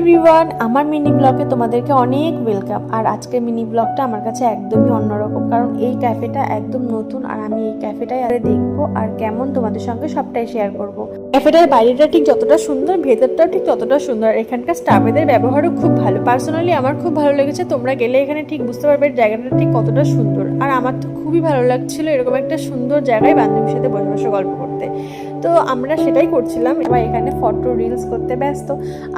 Everyone, আমার mini ব্লগে তোমাদেরকে অনেক ওয়েলকাম। আর আজকের মিনি ব্লগটা আমার কাছে একদমই অন্যরকম, কারণ এই ক্যাফেটা একদম নতুন আর আমি এই ক্যাফেটাই আরে দেখবো আর কেমন তোমাদের সঙ্গে সবটাই শেয়ার করব। ক্যাফেটার বাইরেটা ঠিক যতটা সুন্দর, ভেতরটাও ঠিক ততটা সুন্দর। এখানকার স্টাফেদের ব্যবহারও খুব ভালো। পার্সোনালি আমার খুব ভালো লেগেছে। তোমরা গেলে এখানে ঠিক বুঝতে পারবে জায়গাটা ঠিক কতটা সুন্দর। আর আমার তো খুবই ভালো লাগছিল এরকম একটা সুন্দর জায়গায় বান্ধবীর সাথে বসে বসে গল্প করতে। তো আমরা সেটাই করছিলাম। এবার এখানে ফটো রিলস করতে ব্যস্ত।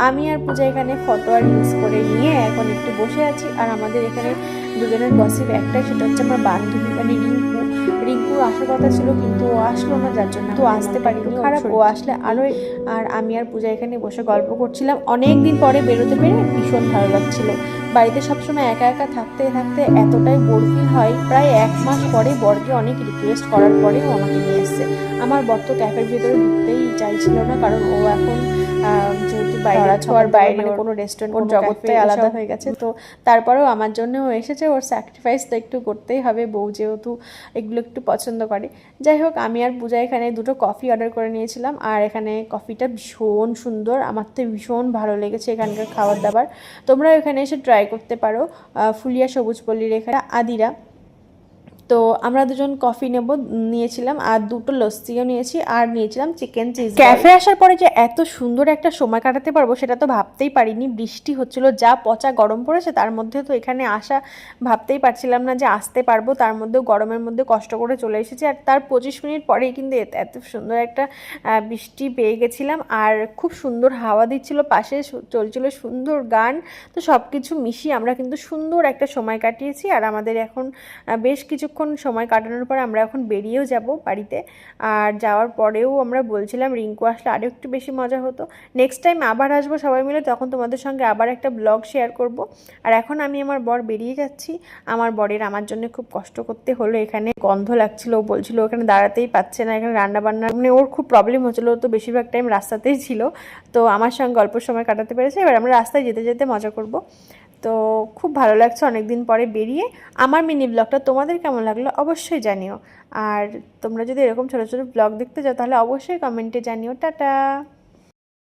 আমি আর পূজা এখানে ফটো আর রিলস করে নিয়ে এখন একটু বসে আছি। আর আমাদের এখানে দুজনের গসিপ একটাই, সেটা হচ্ছে আমার বান্ধবী মানে রিঙ্কু আসার কথা ছিল কিন্তু ও আসলো না, যার জন্য তো আসতে পারিনি। খারাপ, ও আসলে আরোই। আর আমি আর পূজা এখানে বসে গল্প করছিলাম। অনেক দিন পরে বেরোতে পেরে ভীষণ ভালো লাগছিল। বাড়িতে সবসময় একা একা থাকতে থাকতে এতটাই বোর ফিল হয়। প্রায় 1 মাস পরে বরকে অনেক রিকোয়েস্ট করার পরেও আমাকে নিয়ে এসছে। আমার বর তো ক্যাফের ভিতরে ঢুকতেই চাইছিল না, কারণ ও এখন যেহেতু বাইরে ছোঁয়ার বাইরে কোনো রেস্টুরেন্ট ওর জগৎটাই আলাদা হয়ে গেছে। তো তারপরেও আমার জন্য ও এসেছে। ওর স্যাক্রিফাইস তো একটু করতেই হবে, বউ যেহেতু এগুলো একটু পছন্দ করে। যাই হোক, আমি আর পূজা এখানে দুটো কফি অর্ডার করে নিয়েছিলাম। আর এখানে কফিটা ভীষণ সুন্দর, আমার তো ভীষণ ভালো লেগেছে এখানকার খাবার দাবার। তোমরা এখানে এসে ট্রাই করতে পারো। ফুলিয়া সবুজপল্লীর এখানে আদিরা। তো আমরা দুজন কফি নিয়েছিলাম আর দুটো লস্যিও নিয়েছি আর নিয়েছিলাম চিকেন চিজ। ক্যাফে আসার পরে যে এত সুন্দর একটা সময় কাটাতে পারবো সেটা তো ভাবতেই পারিনি। বৃষ্টি হচ্ছিল, যা পচা গরম পড়েছে, তার মধ্যে তো এখানে আসা ভাবতেই পারছিলাম না যে আসতে পারবো। তার মধ্যেও গরমের মধ্যে কষ্ট করে চলে এসেছি। আর তার 25 মিনিট পরেই কিন্তু এত সুন্দর একটা বৃষ্টি পেয়ে গেছিলাম। আর খুব সুন্দর হাওয়া দিচ্ছিল, পাশে চলছিল সুন্দর গান। তো সব কিছু মিশিয়ে আমরা কিন্তু সুন্দর একটা সময় কাটিয়েছি। আর আমাদের এখন বেশ কিছুক্ষণ সময় কাটানোর পর আমরা এখন বেরিয়েও যাব বাড়িতে। আর যাওয়ার পরেও আমরা বলছিলাম রিঙ্কু আসলে আরও একটু বেশি মজা হতো। নেক্সট টাইম আবার আসবো সবাই মিলে, তখন তোমাদের সঙ্গে আবার একটা ব্লগ শেয়ার করব। আর এখন আমি আমার বর বেরিয়ে যাচ্ছি। আমার বরের আমার জন্য খুব কষ্ট করতে হলো। এখানে গন্ধ লাগছিল, ও বলছিল ওখানে দাঁড়াতেই পাচ্ছে না, এখানে রান্না বান্না মানে ওর খুব প্রবলেম হচ্ছিলো। তো বেশিরভাগ টাইম রাস্তাতেই ছিল। তো আমার সঙ্গে অল্প সময় কাটাতে পেরেছে। এবার আমরা রাস্তায় যেতে যেতে মজা করব। তো খুব ভালো লাগছে অনেক দিন পরে বেরিয়ে। আমার মিনি ব্লগটা তোমাদের কেমন লাগলো অবশ্যই জানিও। আর তোমরা যদি এরকম ছোটো ছোটো ব্লগ দেখতে চাও তাহলে অবশ্যই কমেন্টে জানিও। টাটা।